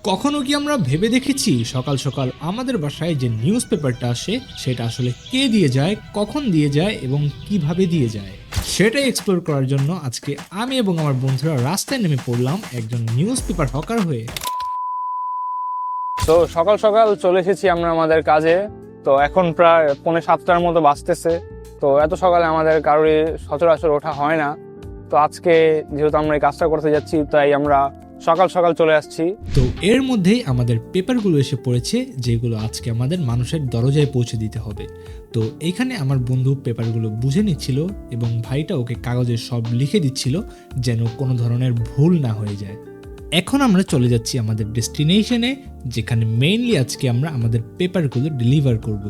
কখনো কি আমরা ভেবে দেখেছি সকাল সকাল আমাদের বাসায় যে নিউজ পেপারটা আসে সেটা আসলে কে দিয়ে যায়, কখন দিয়ে যায় এবং কিভাবে দিয়ে যায়? সেটাই এক্সপ্লোর করার জন্য আজকে আমি এবং আমার বন্ধুরা রাস্তায় নেমে পড়লাম একজন নিউজ পেপার হকার হয়ে। তো সকাল সকাল চলে এসেছি আমরা আমাদের কাজে। তো এখন প্রায় 6:45 মতো বাজতেছে। তো এত সকালে আমাদের কারোরই সচরাচর ওঠা হয় না। তো আজকে যেহেতু আমরা এই কাজটা করতে যাচ্ছি, তাই আমরা সকাল সকাল চলে আসছি। তো এর মধ্যেই আমাদের পেপারগুলো এসে পড়েছে, যেগুলো আজকে আমাদের মানুষের দরজায় পৌঁছে দিতে হবে। তো এইখানে আমার বন্ধু পেপারগুলো বুঝে নিচ্ছিল এবং ভাইটা ওকে কাগজে সব লিখে দিচ্ছিল যেন কোনো ধরনের ভুল না হয়ে যায়। এখন আমরা চলে যাচ্ছি আমাদের ডেস্টিনেশনে, যেখানে মেইনলি আজকে আমরা আমাদের পেপারগুলো ডেলিভার করব।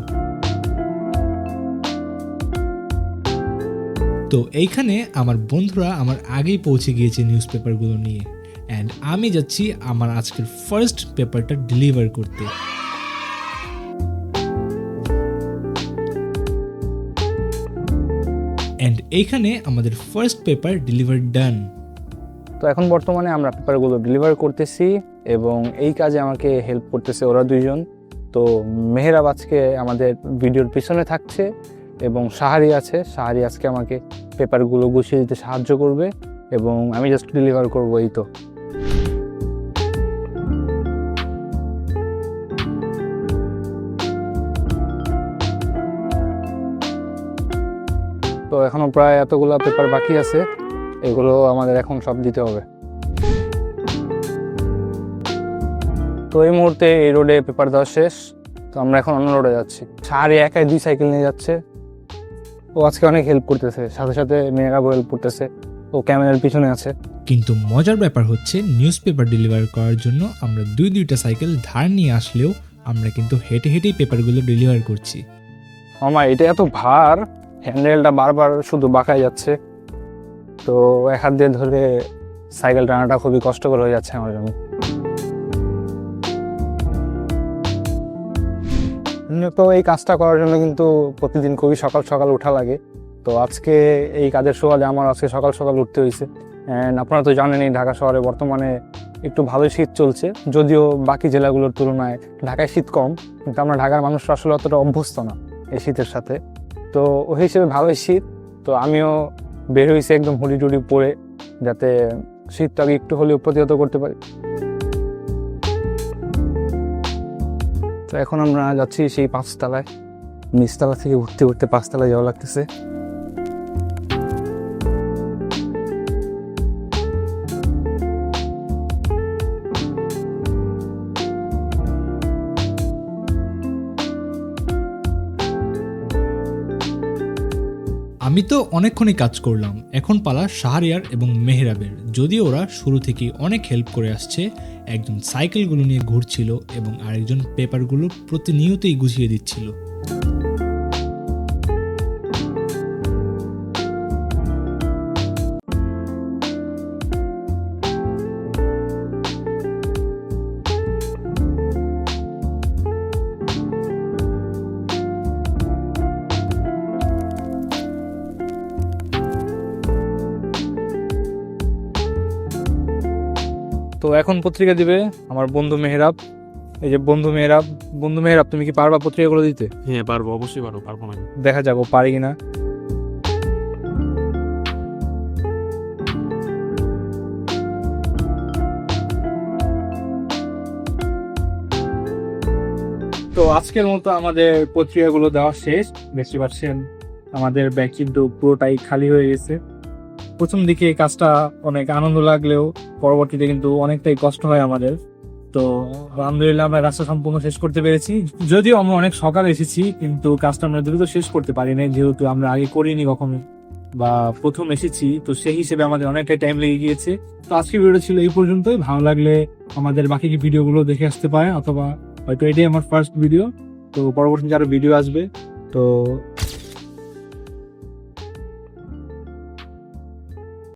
তো এইখানে আমার বন্ধুরা আমার আগেই পৌঁছে গিয়েছে নিউজ পেপারগুলো নিয়ে, অ্যান্ড আমি যাচ্ছি আমার আজকের ফার্স্ট পেপারটা ডেলিভার করতে। অ্যান্ড এইখানে আমাদের ফার্স্ট পেপার ডেলিভার ডান। তো এখন বর্তমানে আমরা পেপারগুলো ডেলিভার করতেছি এবং এই কাজে আমাকে হেল্প করতেছে ওরা দুইজন। তো মেহেরাব আজকে আমাদের ভিডিওর পিছনে থাকছে এবং সাহারি আছে। সাহারি আজকে আমাকে পেপারগুলো গুছিয়ে দিতে সাহায্য করবে এবং আমি জাস্ট ডেলিভার করবো। এই তো এখনো প্রায় এতগুলো পেপার বাকি আছে, এগুলো আমাদের এখন সব দিতে হবে। তো এই মুহূর্তে এই রোডে পেপার দেওয়া শেষ। তো আমরা এখন অন্য রোডে যাচ্ছি। সাহারি একাই 2 সাইকেল নিয়ে যাচ্ছে। ও আজকে অনেক হেল্প করতেছে, সাথে সাথে মেয়েরাও হেল্প করতেছে। ও ক্যামেরার পিছনে আছে। কিন্তু মজার ব্যাপার হচ্ছে নিউজ পেপার ডেলিভার করার জন্য আমরা দুইটা সাইকেল ধার নিয়ে আসলেও আমরা কিন্তু হেঁটে হেঁটেই পেপারগুলো ডেলিভার করছি। মামা এটা এত ভার, হ্যান্ডেলটা বারবার শুধু বাঁকায় যাচ্ছে। তো এক হাত দিয়ে ধরে সাইকেল টানাটা খুবই কষ্টকর হয়ে যাচ্ছে আমার জন্য। তো এই কাজটা করার জন্য কিন্তু প্রতিদিন খুবই সকাল সকাল ওঠা লাগে। তো আজকে এই কাজের সুবাদে আমার আজকে সকাল সকাল উঠতে হয়েছে। আপনারা তো জানেনই ঢাকা শহরে বর্তমানে একটু ভালোই শীত চলছে, যদিও বাকি জেলাগুলোর তুলনায় ঢাকায় শীত কম, কিন্তু আমরা ঢাকার মানুষরা আসলে অতটা অভ্যস্ত না এই শীতের সাথে। তো ওই হিসেবে ভালোই শীত। তো আমিও বের হয়েছি একদম হুডি টুডি পরে, যাতে শীতটাকে একটু হলেও প্রতিহত করতে পারি। তো এখন আমরা যাচ্ছি সেই 5 তলায়। নিচতলা থেকে উঠতে উঠতে 5 তলায় যাওয়া লাগতেছে। আমি তো অনেকক্ষণই কাজ করলাম, এখন পালা শাহরিয়ার এবং মেহরাবের। যদিও ওরা শুরু থেকেই অনেক হেল্প করে আসছে, একজন সাইকেলগুলো নিয়ে ঘুরছিল এবং আরেকজন পেপারগুলো প্রতিনিয়তই গুছিয়ে দিচ্ছিল। তো এখন পত্রিকা দিবে আমার বন্ধু মেহরাব। এই যে বন্ধু মেহরাব, তুমি কি পারবা পত্রিকাগুলো দিতে? হ্যাঁ পারবো, অবশ্যই পারবো, পারবো না। দেখা যাক ও পারি কিনা। তো আজকের মতো আমাদের পত্রিকাগুলো দেওয়া শেষ। দেখতে পাচ্ছেন আমাদের ব্যাগ কিন্তু পুরোটাই খালি হয়ে গেছে। প্রথম দিকে এই কাজটা অনেক আনন্দ লাগলেও পরবর্তীতে কিন্তু অনেকটাই কষ্ট হয় আমাদের। তো আলহামদুলিল্লাহ আমরা রাস্তা সম্পূর্ণ শেষ করতে পেরেছি। যদিও আমরা অনেক সকালে এসেছি, কিন্তু কাজটা আমরা দ্রুত শেষ করতে পারি না, যেহেতু আমরা আগে করিনি কখনো বা প্রথম এসেছি। তো সেই হিসেবে আমাদের অনেকটাই টাইম লেগে গিয়েছে। তো আজকে ভিডিওটা ছিল এই পর্যন্তই। ভালো লাগলে আমাদের বাকি ভিডিওগুলো দেখে আসতে পারেন, অথবা হয়তো এটাই আমার ফার্স্ট ভিডিও। তো পরবর্তীতে আরো ভিডিও আসবে। তো